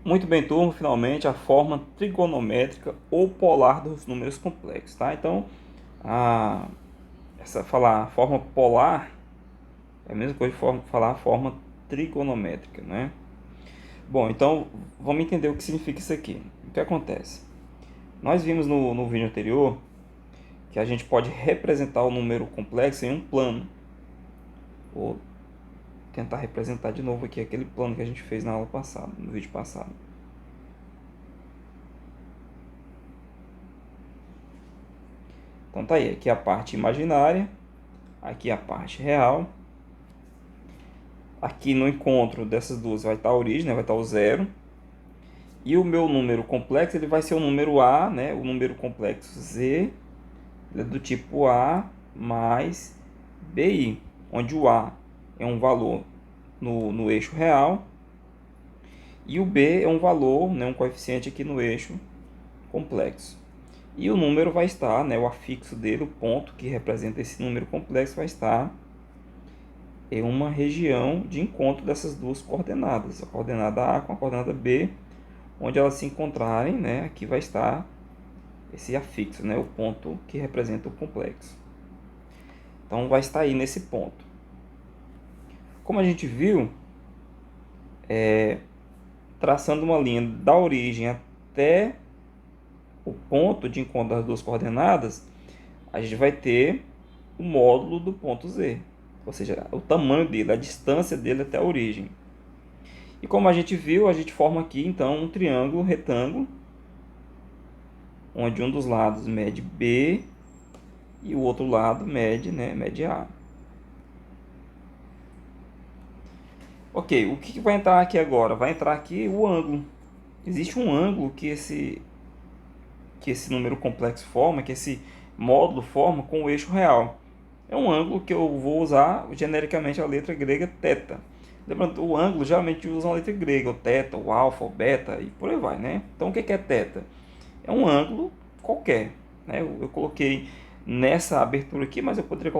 Muito bem, turma, finalmente a forma trigonométrica ou polar dos números complexos, tá? Então, a, falar forma polar é a mesma coisa de falar forma trigonométrica, né? Bom, então vamos entender o que significa isso aqui. O que acontece? Nós vimos no vídeo anterior que a gente pode representar o número complexo em um plano. Vou tentar representar de novo aqui aquele plano que a gente fez na aula passada, no vídeo passado. Então tá aí, aqui a parte imaginária, aqui a parte real. Aqui no encontro dessas duas vai estar a origem, né? Vai estar o zero. E o meu número complexo ele vai ser o número A, né? O número complexo Z, ele é do tipo A mais BI, onde o A é um valor no eixo real e o B é um valor, né, um coeficiente aqui no eixo complexo. E o número vai estar, né, o afixo dele, o ponto que representa esse número complexo vai estar em uma região de encontro dessas duas coordenadas, a coordenada A com a coordenada B, onde elas se encontrarem, né, aqui vai estar esse afixo, né, o ponto que representa o complexo. Então vai estar aí nesse ponto. Como a gente viu, traçando uma linha da origem até o ponto de encontro das duas coordenadas, a gente vai ter o módulo do ponto Z, ou seja, o tamanho dele, a distância dele até a origem. E como a gente viu, a gente forma aqui então um triângulo retângulo, onde um dos lados mede B e o outro lado mede, né, mede A. Ok, o que vai entrar aqui agora? Vai entrar aqui o ângulo. Existe um ângulo que esse número complexo forma, que esse módulo forma com o eixo real. É um ângulo que eu vou usar genericamente a letra grega θ. Lembrando, o ângulo geralmente usa a letra grega, o θ, o alfa, o beta e por aí vai, né? Então o que é θ? É um ângulo qualquer, né? Eu coloquei nessa abertura aqui, mas eu poderia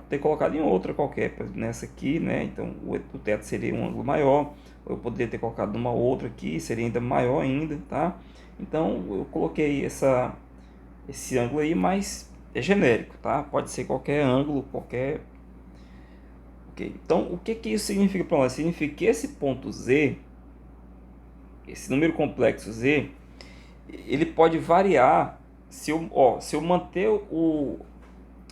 ter colocado em outra qualquer, nessa aqui, né? Então o θ seria um ângulo maior, eu poderia ter colocado numa outra aqui, seria ainda maior ainda, tá? Então eu coloquei esse ângulo aí, mas é genérico, tá? Pode ser qualquer ângulo, qualquer. Ok. Então o que isso significa para nós? Significa que esse ponto Z, esse número complexo Z, ele pode variar se eu manter o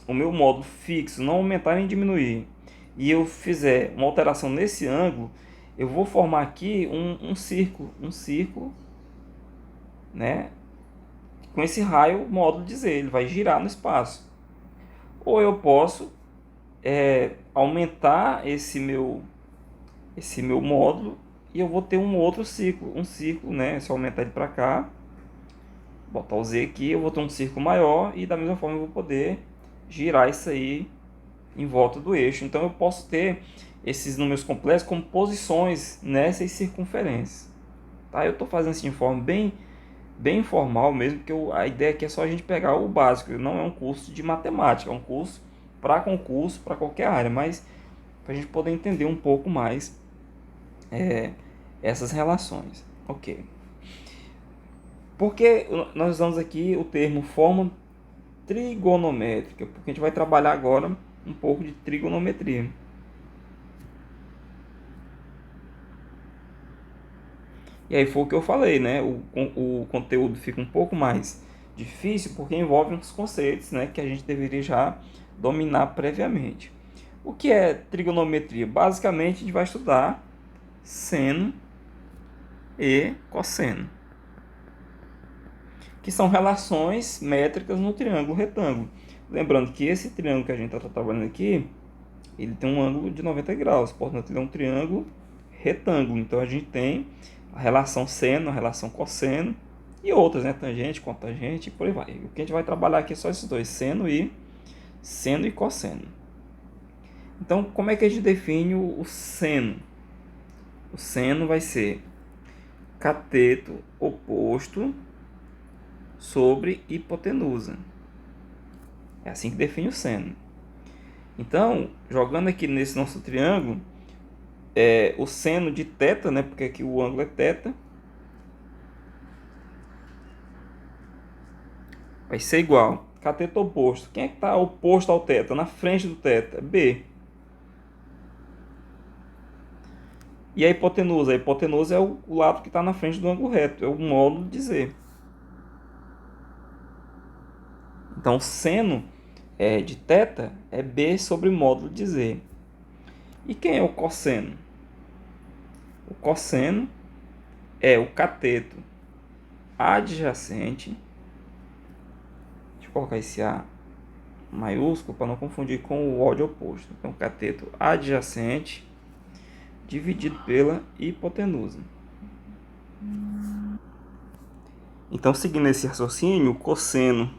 meu módulo fixo, não aumentar nem diminuir, e eu fizer uma alteração nesse ângulo, eu vou formar aqui um círculo, né, com esse raio módulo de Z, ele vai girar no espaço. Ou eu posso aumentar esse meu módulo e eu vou ter um outro círculo, né? Se eu aumentar ele para cá, botar o Z aqui, eu vou ter um círculo maior e da mesma forma eu vou poder girar isso aí em volta do eixo. Então eu posso ter esses números complexos como posições nessas circunferências. Tá? Eu estou fazendo assim de forma bem informal mesmo, porque a ideia aqui é só a gente pegar o básico. Não é um curso de matemática, é um curso para concurso, para qualquer área, mas para a gente poder entender um pouco mais essas relações. Ok. Por que nós usamos aqui o termo forma trigonométrica? Porque a gente vai trabalhar agora um pouco de trigonometria. E aí foi o que eu falei, né? O conteúdo fica um pouco mais difícil porque envolve uns conceitos, né, que a gente deveria já dominar previamente. O que é trigonometria? Basicamente, a gente vai estudar seno e cosseno, que são relações métricas no triângulo retângulo. Lembrando que esse triângulo que a gente está trabalhando aqui, ele tem um ângulo de 90 graus, portanto ele é um triângulo retângulo. Então a gente tem a relação seno, a relação cosseno e outras, né? Tangente, cotangente e por aí vai. O que a gente vai trabalhar aqui é só esses dois, seno e cosseno. Então, como é que a gente define o seno? O seno vai ser cateto oposto sobre hipotenusa. É assim que define o seno. Então, jogando aqui nesse nosso triângulo, o seno de θ, né, porque aqui o ângulo é θ, vai ser igual. Cateto oposto. Quem é que está oposto ao θ? Na frente do θ? B. E a hipotenusa? A hipotenusa é o lado que está na frente do ângulo reto. É o módulo de Z. Então, seno de θ é B sobre módulo de Z. E quem é o cosseno? O cosseno é o cateto adjacente. Deixa eu colocar esse A maiúsculo para não confundir com o O de oposto. Então, cateto adjacente dividido pela hipotenusa. Então, seguindo esse raciocínio, o cosseno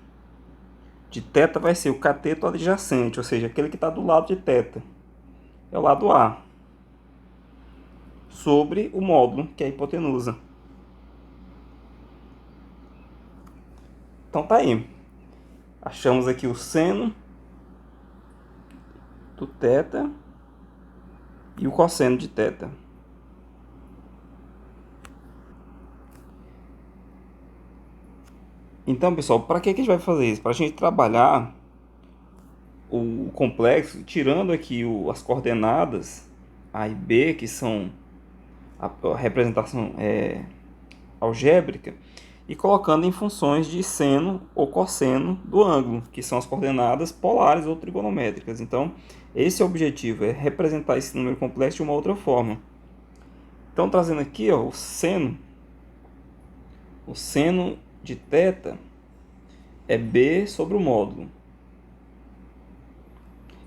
de θ vai ser o cateto adjacente, ou seja, aquele que está do lado de θ. É o lado A. Sobre o módulo, que é a hipotenusa. Então tá aí. Achamos aqui o seno do θ e o cosseno de θ. Então, pessoal, para que a gente vai fazer isso? Para a gente trabalhar o complexo, tirando aqui as coordenadas A e B, que são a representação algébrica, e colocando em funções de seno ou cosseno do ângulo, que são as coordenadas polares ou trigonométricas. Então, esse é o objetivo, é representar esse número complexo de uma outra forma. Então, trazendo aqui o seno de θ é B sobre o módulo.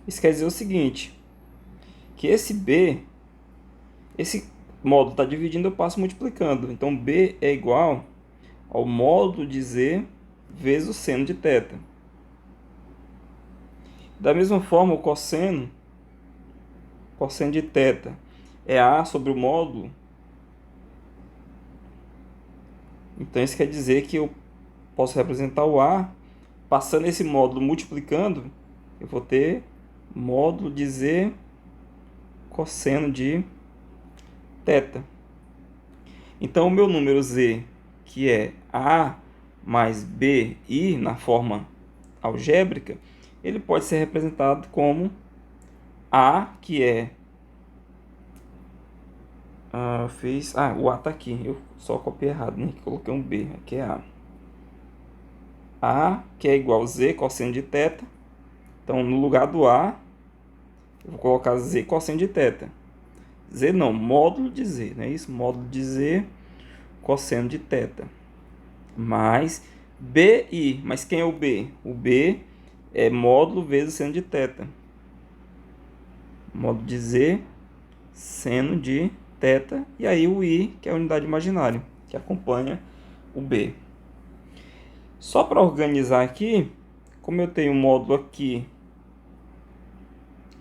Isso quer dizer o seguinte, que esse módulo está dividindo, eu passo multiplicando. Então, B é igual ao módulo de Z vezes o seno de θ. Da mesma forma, o cosseno de θ é A sobre o módulo. Então, isso quer dizer que eu posso representar o A, passando esse módulo multiplicando, eu vou ter módulo de Z cosseno de θ. Então, o meu número Z, que é A mais BI na forma algébrica, ele pode ser representado como A, que é... o A está aqui, eu só copiei errado, né? Coloquei um B, aqui é A. A, que é igual a Z cosseno de θ. Então, no lugar do A, eu vou colocar Z cosseno de θ. Z não, módulo de Z, não é isso? Módulo de Z cosseno de θ. Mais BI. Mas quem é o B? O B é módulo vezes seno de θ. Módulo de Z, seno de θ. E aí o I, que é a unidade imaginária, que acompanha o B. Só para organizar aqui, como eu tenho módulo aqui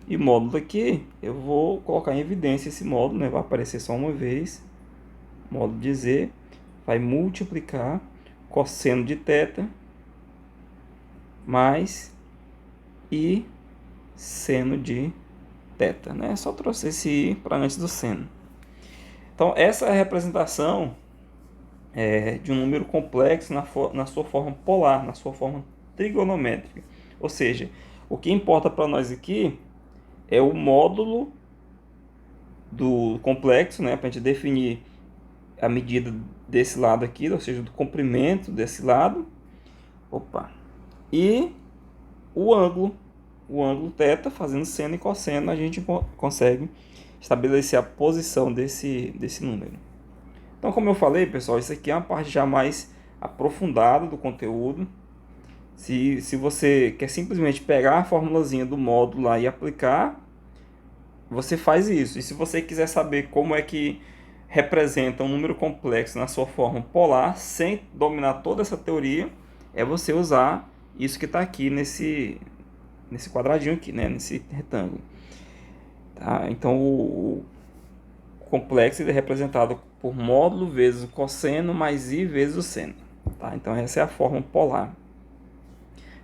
e módulo aqui, eu vou colocar em evidência esse módulo, né? Vai aparecer só uma vez. Módulo de Z vai multiplicar cosseno de θ mais I seno de θ, né? Só trouxe esse I para antes do seno. Então, essa é a representação de um número complexo na sua forma polar, na sua forma trigonométrica. Ou seja, o que importa para nós aqui é o módulo do complexo, né? Para a gente definir a medida desse lado aqui, ou seja, do comprimento desse lado. E o ângulo θ, fazendo seno e cosseno, a gente consegue estabelecer a posição desse número. Então, como eu falei, pessoal, isso aqui é uma parte já mais aprofundada do conteúdo. Se você quer simplesmente pegar a formulazinha do módulo lá e aplicar, você faz isso. E se você quiser saber como é que representa um número complexo na sua forma polar, sem dominar toda essa teoria, é você usar isso que está aqui nesse quadradinho aqui, né? Nesse retângulo. Tá? Então, o complexo ele é representado por módulo vezes o cosseno mais I vezes o seno. Tá? Então, essa é a forma polar.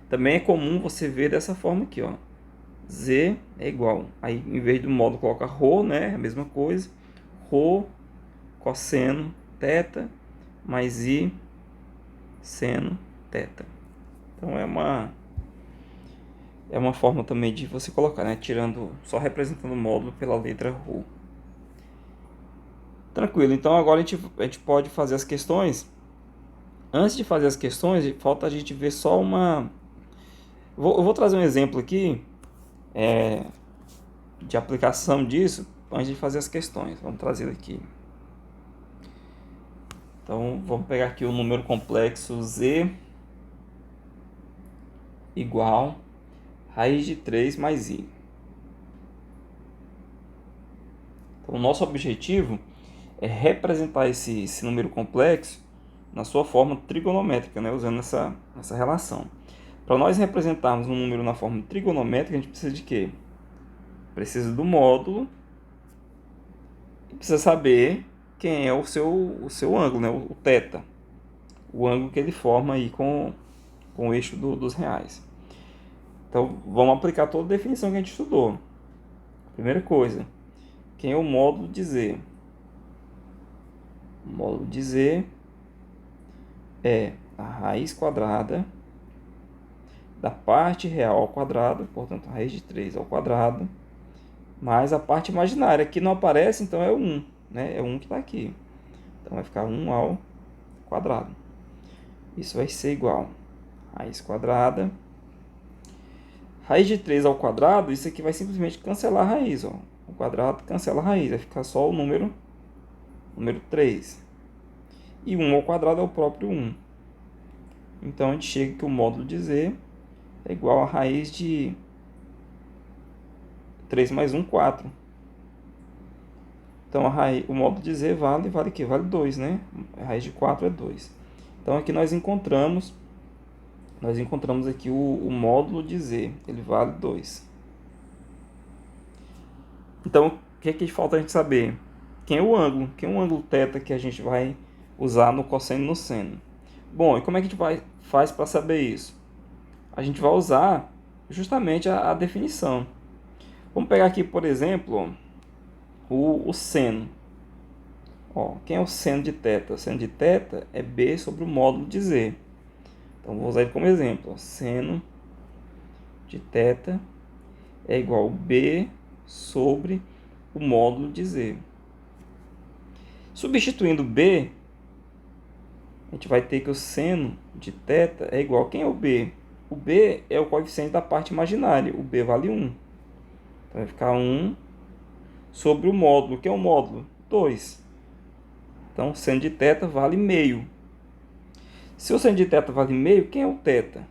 Também é comum você ver dessa forma aqui, ó. Z é igual. Aí, em vez do módulo, coloca ρ, né? A mesma coisa. ρ cosseno θ mais I seno θ. Então é uma forma também de você colocar, né? Tirando, só representando o módulo pela letra ρ. Tranquilo, então agora a gente pode fazer as questões. Antes de fazer as questões, falta a gente ver só uma... Eu vou trazer um exemplo aqui de aplicação disso, antes de fazer as questões. Vamos trazer aqui. Então, vamos pegar aqui o número complexo z igual raiz de 3 mais i. Então, o nosso objetivo é representar esse número complexo na sua forma trigonométrica, né, usando essa relação. Para nós representarmos um número na forma trigonométrica, a gente precisa de quê? Precisa do módulo e precisa saber quem é o seu ângulo, né, o θ. O ângulo que ele forma aí com o eixo dos reais. Então, vamos aplicar toda a definição que a gente estudou. Primeira coisa, quem é o módulo de z? O módulo de z é a raiz quadrada da parte real ao quadrado, portanto, a raiz de 3 ao quadrado, mais a parte imaginária, que não aparece, então é 1, né? É 1 que está aqui. Então, vai ficar 1 ao quadrado. Isso vai ser igual a raiz quadrada. Raiz de 3 ao quadrado, isso aqui vai simplesmente cancelar a raiz. Ó. O quadrado cancela a raiz, vai ficar só o número 3. E 1 ao quadrado é o próprio 1. Então, a gente chega que o módulo de z é igual a raiz de 3 mais 1, 4. Então, o módulo de z vale o quê? Vale 2, né? A raiz de 4 é 2. Então, aqui nós encontramos aqui o módulo de z, ele vale 2. Então, o que falta a gente saber? Quem é o ângulo? Quem é o ângulo θ que a gente vai usar no cosseno e no seno? Bom, e como é que a gente faz para saber isso? A gente vai usar justamente a definição. Vamos pegar aqui, por exemplo, o seno. Ó, quem é o seno de θ? O seno de θ é b sobre o módulo de z. Então, vou usar ele como exemplo. Seno de θ é igual a b sobre o módulo de z. Substituindo b, a gente vai ter que o seno de θ é igual a quem é o b? O b é o coeficiente da parte imaginária. O b vale 1. Então, vai ficar 1 sobre o módulo. Que é o módulo? 2. Então, o seno de θ vale meio. Se o seno de θ vale meio, quem é o θ?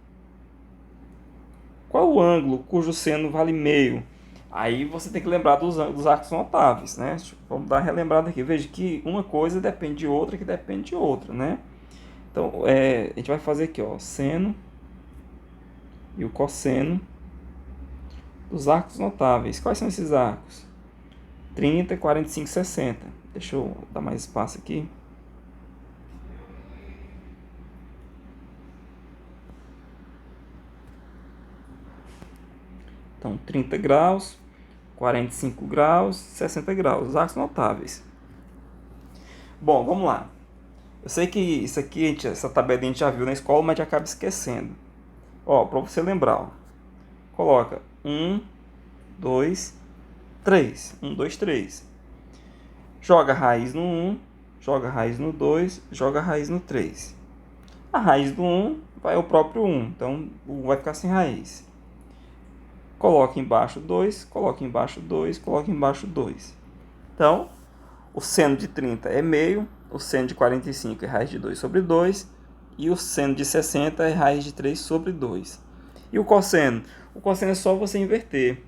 Qual é o ângulo cujo seno vale meio? Aí você tem que lembrar dos arcos notáveis, né? Vamos dar uma relembrada aqui. Veja que uma coisa depende de outra, que depende de outra, né? Então, a gente vai fazer aqui, ó, seno e o cosseno dos arcos notáveis. Quais são esses arcos? 30, 45, 60. Deixa eu dar mais espaço aqui. Então, 30 graus, 45 graus, 60 graus, os arcos notáveis. Bom, vamos lá. Eu sei que isso aqui, essa tabelinha a gente já viu na escola, mas a gente acaba esquecendo. Ó, para você lembrar, ó, coloca 1, 2, 3. 1, 2, 3. Joga a raiz no 1, joga a raiz no 2, joga a raiz no 3. A raiz do 1 vai ao próprio 1, então o 1 vai ficar sem raiz. Coloca embaixo 2, coloca embaixo 2, coloca embaixo 2. Então, o seno de 30 é meio, o seno de 45 é raiz de 2 sobre 2, e o seno de 60 é raiz de 3 sobre 2. E o cosseno? O cosseno é só você inverter.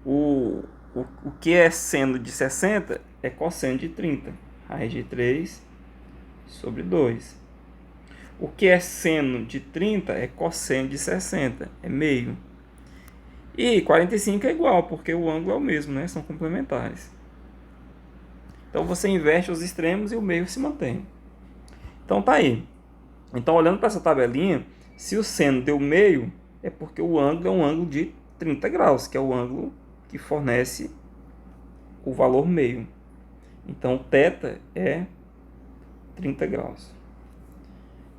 O que é seno de 60 é cosseno de 30, raiz de 3 sobre 2. O que é seno de 30 é cosseno de 60, é meio. E 45 é igual, porque o ângulo é o mesmo, né? São complementares. Então, você inverte os extremos e o meio se mantém. Então, tá aí. Então, olhando para essa tabelinha, se o seno deu meio, é porque o ângulo é um ângulo de 30 graus, que é o ângulo que fornece o valor meio. Então, θ é 30 graus.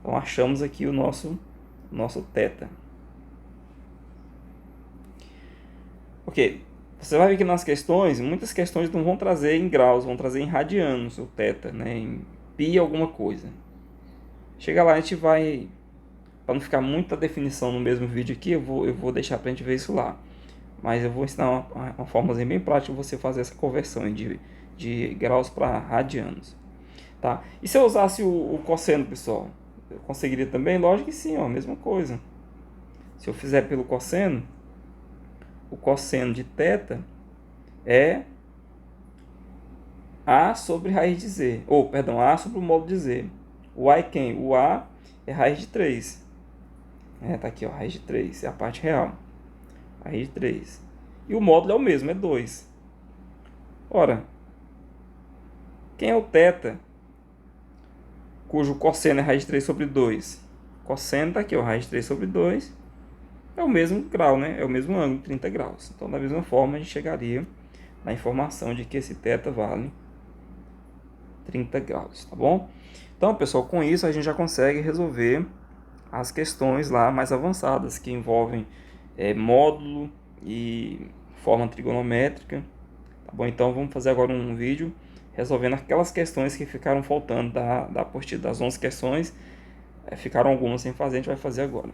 Então, achamos aqui o nosso nosso θ. Ok, você vai ver que nas questões, muitas questões não vão trazer em graus, vão trazer em radianos o θ, né, em π alguma coisa. Chega lá, a gente vai, para não ficar muita definição no mesmo vídeo aqui, eu vou deixar para a gente ver isso lá. Mas eu vou ensinar uma formazinha bem prática de você fazer essa conversão de graus para radianos. Tá? E se eu usasse o cosseno, pessoal? Eu conseguiria também? Lógico que sim, ó, mesma coisa. Se eu fizer pelo cosseno, o cosseno de θ é A sobre raiz de Z. Ou, perdão, A sobre o módulo de Z. O A é quem? O A é raiz de 3. Tá aqui, ó, raiz de 3. É a parte real. Raiz de 3. E o módulo é o mesmo, é 2. Ora, quem é o θ cujo cosseno é raiz de 3 sobre 2? Cosseno tá aqui, ó, raiz de 3 sobre 2. É o mesmo grau, né? É o mesmo ângulo, 30 graus. Então, da mesma forma, a gente chegaria na informação de que esse θ vale 30 graus, tá bom? Então, pessoal, com isso a gente já consegue resolver as questões lá mais avançadas, que envolvem módulo e forma trigonométrica, tá bom? Então, vamos fazer agora um vídeo resolvendo aquelas questões que ficaram faltando da apostila das 11 questões. Ficaram algumas sem fazer, a gente vai fazer agora.